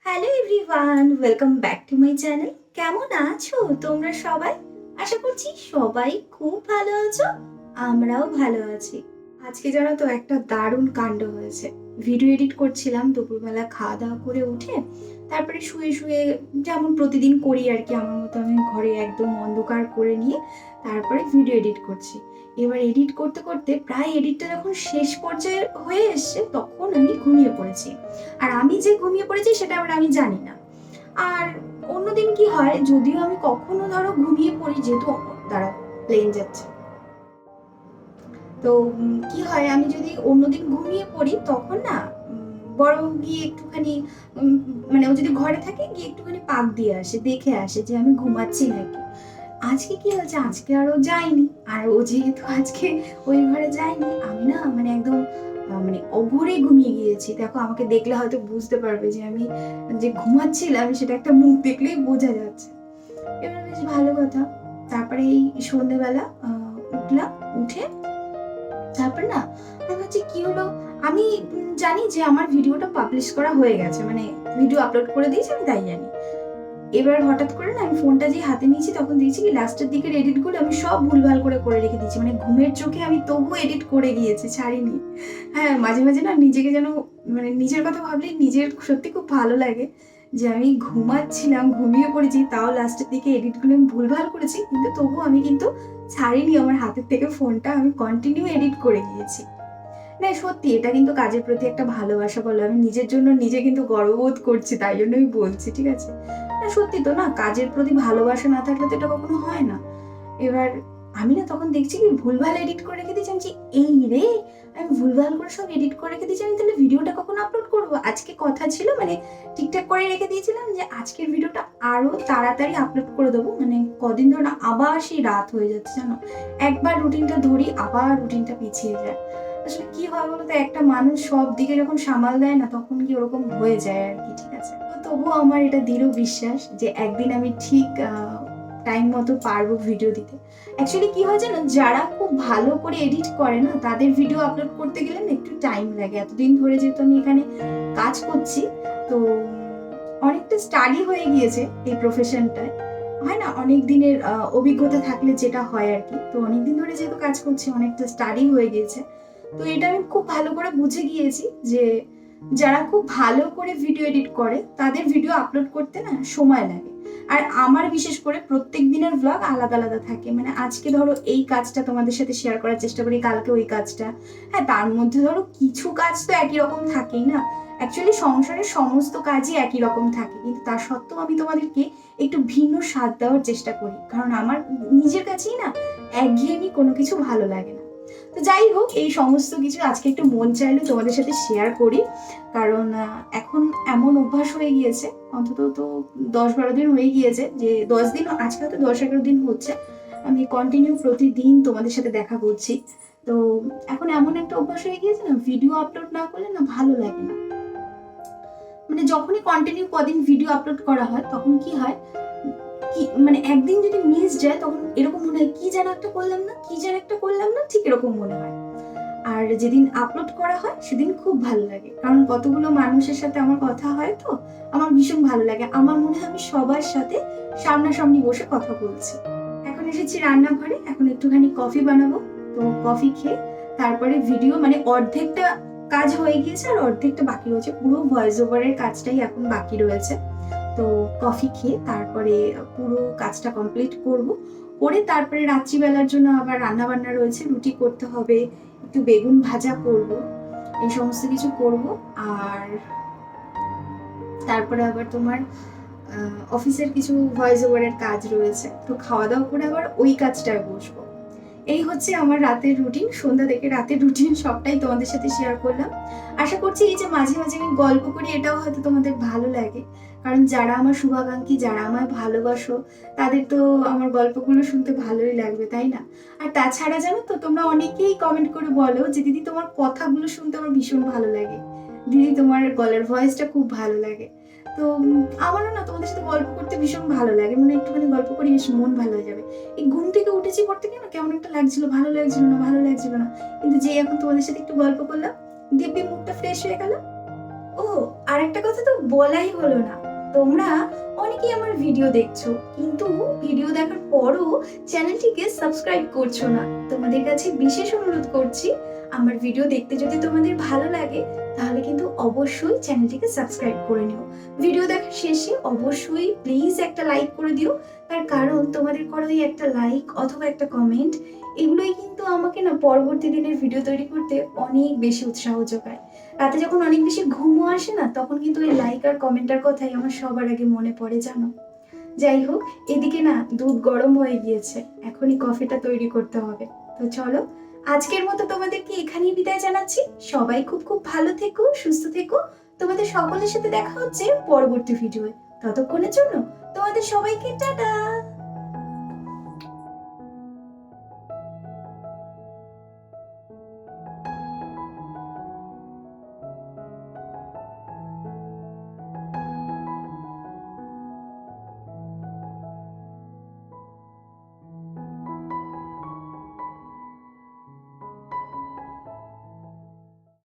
Hello everyone, welcome back to my channel. কেমন আছো তোমরা সবাই? আশা করছি সবাই খুব ভালো আছো। আমরাও ভালো আছি। আজকে জানো তো একটা দারুণ কাণ্ড হয়েছে। ভিডিও এডিট করছিলাম দুপুরবেলা খাওয়া দাওয়া করে উঠে, তারপরে শুয়ে শুয়ে যেমন প্রতিদিন করি আর কি, আমার মতো আমি ঘরে একদম অন্ধকার করে নিয়ে তারপরে ভিডিও এডিট করছি। এবার এডিট করতে করতে প্রায় এডিটটা যখন শেষ পর্যায়ে হয়ে এসছে তখন আমি ঘুমিয়ে পড়েছি। আর আমি যে ঘুমিয়ে পড়েছি সেটা আবার আমি জানি না। আর অন্যদিন কি হয়, যদিও আমি কখনো ধরো ঘুমিয়ে পড়ি, যেহেতু দাঁড়াও প্লেন যাচ্ছে, তো কি হয়, আমি যদি অন্যদিন ঘুমিয়ে পড়ি তখন না বড় গিয়ে একটুখানি উম, মানে ও যদি ঘরে থাকে গিয়ে একটুখানি পাক দিয়ে আসে, দেখে আসে যে আমি ঘুমাচ্ছি নাকি। আজকে কি হয়েছে, আজকে আর ও যায়নি। আর ও যেহেতু আজকে ওই ঘরে যায়নি, আমি না মানে একদম মানে অঘরে ঘুমিয়ে গিয়েছি। দেখো আমাকে দেখলে হয়তো বুঝতে পারবে যে আমি যে ঘুমাচ্ছিলাম সেটা একটা মুখ দেখলেই বোঝা যাচ্ছে। এবার বেশ ভালো কথা। তারপরে এই সন্ধ্যেবেলা উঠলাম, উঠে তারপর না আমি ভাবছি কি হলো। আমি জানি যে আমার ভিডিওটা পাবলিশ করা হয়ে গেছে, মানে ভিডিও আপলোড করে দিয়েছি আমি তাই জানি। এবার হঠাৎ করে না আমি ফোনটা যে হাতে নিয়েছি তখন দেখছি কি লাস্টের দিকের এডিটগুলো আমি সব ভুলভাল করে করে রেখে দিয়েছি। মানে ঘুমের চোখে আমি তবু এডিট করে গিয়েছি, ছাড়িনি। হ্যাঁ, মাঝে মাঝে না নিজেকে যেন মানে নিজের কথা ভাবলে নিজের সত্যি খুব ভালো লাগে যে আমি ঘুমাচ্ছিলাম, ঘুমিয়ে পড়েছি, তাও লাস্টের দিকে এডিটগুলো আমি ভুলভাল করেছি, কিন্তু তবু আমি কিন্তু ছাড়িনি আমার হাতের থেকে ফোনটা, আমি কন্টিনিউ এডিট করে গিয়েছি। না সত্যি এটা কিন্তু কাজের প্রতি একটা ভালোবাসা বলো, আমি নিজের জন্য নিজে কিন্তু গর্ববোধ করছি, তাই জন্যই বলছি, ঠিক আছে? না সত্যি তো, না কাজের প্রতি ভালোবাসা না থাকলে তো এটা কখনো হয় না। এবার আমি না তখন দেখছি কি ভুলভাল এডিট করে রেখে দিয়েছি, আমি বলছি, এই রে, আমি ভুলভাল করে সব এডিট করে রেখে দিয়েছি, আমি তাহলে ভিডিওটা কখন আপলোড করবো? আজকে কথা ছিল মানে ঠিকঠাক করে রেখে দিয়েছিলাম যে আজকের ভিডিওটা আরো তাড়াতাড়ি আপলোড করে দেবো, মানে কদিন ধরে না আবার সেই রাত হয়ে যাচ্ছে জানো। একবার রুটিনটা ধরি আবার রুটিনটা পিছিয়ে যায়। আসলে কি হয় বলতো, একটা মানুষ সব দিকে যখন সামাল দেয় না তখন কি ওরকম হয়ে যায় আর কি, ঠিক আছে? তো তবুও আমার এটা দৃঢ় বিশ্বাস যে একদিন আমি ঠিক টাইম মতো পারবো ভিডিও দিতে। অ্যাকচুয়ালি কি হয় জানো, যারা খুব ভালো করে এডিট করে না তাদের ভিডিও আপলোড করতে গেলে না একটু টাইম লাগে। এতদিন ধরে যেহেতু আমি এখানে কাজ করছি, তো অনেকটা স্টাডি হয়ে গিয়েছে এই প্রফেশনটায়। হয় না, অনেক দিনের অভিজ্ঞতা থাকলে যেটা হয় আর কি। তো অনেকদিন ধরে যেহেতু কাজ করছি, অনেকটা স্টাডি হয়ে গিয়েছে। তো এটা আমি খুব ভালো করে বুঝে গিয়েছি যে যারা খুব ভালো করে ভিডিও এডিট করে তাদের ভিডিও আপলোড করতে না সময় লাগে। আর আমার বিশেষ করে প্রত্যেক দিনের ব্লগ আলাদা আলাদা থাকে, মানে আজকে ধরো এই কাজটা তোমাদের সাথে শেয়ার করার চেষ্টা করি, কালকে ওই কাজটা। হ্যাঁ, তার মধ্যে ধরো কিছু কাজ তো একই রকম থাকেই না। অ্যাকচুয়ালি সংসারের সমস্ত কাজই একই রকম থাকে, কিন্তু তা সত্ত্বেও আমি তোমাদেরকে একটু ভিন্ন স্বাদ দেওয়ার চেষ্টা করি, কারণ আমার নিজের কাছেই না একঘেয়েমি কোনো কিছু ভালো লাগে না। তো যাই হোক, এই সমস্ত কিছু আজকে একটু মন চাইলো তোমাদের সাথে শেয়ার করি, কারণ এখন এমন অভ্যাস হয়ে গিয়েছে, অন্তত তো 10-12 দিন হয়ে গিয়েছে, যে 10 দিন, আজকে হয়তো 10-11 দিন হচ্ছে আমি কন্টিনিউ প্রতিদিন তোমাদের সাথে দেখা করছি। তো এখন এমন একটা অভ্যাস হয়ে গিয়েছে না, ভিডিও আপলোড না করলে না ভালো লাগে না। মানে যখনই কন্টিনিউ কদিন ভিডিও আপলোড করা হয় তখন কি হয়, কি মানে একদিন যদি মিস যায় তখন এরকম মনে হয় কি যেন একটা করলাম না, কি যেন একটা করলাম না, ঠিক এরকম মনে হয়। আর যেদিন আপলোড করা হয় সেদিন খুব ভালো লাগে, কারণ কতগুলো মানুষের সাথে আমার কথা হয়, তো আমার ভীষণ ভালো লাগে। আমার মনে হয় আমি সবার সাথে সামনাসামনি বসে কথা বলছি। এখন এসেছি রান্নাঘরে, এখন একটুখানি কফি বানাবো। তো কফি খেয়ে তারপরে ভিডিও, মানে অর্ধেকটা কাজ হয়ে গিয়েছে আর অর্ধেকটা বাকি রয়েছে, পুরো ভয়েস ওভারের কাজটাই এখন বাকি রয়েছে। তো কফি খেয়ে তারপরে পুরো কাজটা কমপ্লিট করব, করে তারপরে রাত্রিবেলার জন্য আবার রান্না বান্না রয়েছে, রুটি করতে হবে, একটু বেগুন ভাজা করব, এই সমস্ত কিছু করব। আর তারপরে আবার তোমার অফিসের কিছু ভয়েস ওভারের কাজ রয়েছে, তো খাওয়া দাওয়া করে আবার ওই কাজটায় বসবো। এই হচ্ছে আমার রাতের রুটিন, সন্ধ্যা থেকে রাতের রুটিন সবটাই তোমাদের সাথে শেয়ার করলাম। আশা করছি এই যে মাঝে মাঝে আমি গল্প করি এটাও হয়তো তোমাদের ভালো লাগে, কারণ যারা আমার শুভাকাঙ্ক্ষী, যারা আমায় ভালোবাসো, তাদের তো আমার গল্পগুলো শুনতে ভালোই লাগবে, তাই না? আর তাছাড়া জানো তো, তোমরা অনেকেই কমেন্ট করে বলো যে দিদি তোমার কথাগুলো শুনতে আমার ভীষণ ভালো লাগে, দিদি তোমার গলার ভয়েসটা খুব ভালো লাগে। তো আমারও না তোমাদের সাথে গল্প করতে ভীষণ ভালো লাগে, মানে একটুখানি গল্প করি বেশ মন ভালো হয়ে যাবে। এই ঘুম থেকে উঠেছি পড়তে কেন কেমন একটা লাগছিল, ভালো লাগছিল না, কিন্তু যে এখন তোমাদের সাথে একটু গল্প করলাম, দিব্যি মুডটা ফ্রেশ হয়ে গেল। ও, আর একটা কথা তো বলাই হলো না। তোমরা অনেকেই আমার ভিডিও দেখছো, কিন্তু ভিডিও দেখার পরও চ্যানেলটিকে সাবস্ক্রাইব করছো না। তোমাদের কাছে বিশেষ অনুরোধ করছি, আমার ভিডিও দেখতে যদি তোমাদের ভালো লাগে তাহলে কিন্তু অবশ্যই চ্যানেলটিকে সাবস্ক্রাইব করে নিও। ভিডিও দেখার শেষে অবশ্যই প্লিজ একটা লাইক করে দিও। তার কারণ তোমাদের করা ওই একটা লাইক অথবা একটা কমেন্ট, এগুলোই কিন্তু আমাকে না পরবর্তী দিনের ভিডিও তৈরি করতে অনেক বেশি উৎসাহ যোগায়। রাতে যখন অনেক বেশি ঘুমও আসে না, তখন কিন্তু এই লাইক আর কমেন্টার কথাই আমার সবার আগে মনে পড়ে, জানো। যাই হোক, এদিকে না দুধ গরম হয়ে গিয়েছে, এখনই কফিটা তৈরি করতে হবে। তো চলো, আজকের মতো তোমাদেরকে এখানেই বিদায় জানাচ্ছি। সবাই খুব খুব ভালো থেকো, সুস্থ থেকো। তোমাদের সকলের সাথে দেখা হচ্ছে পরবর্তী ভিডিওয়ে। ততক্ষণের জন্য তোমাদের সবাইকে টাটা।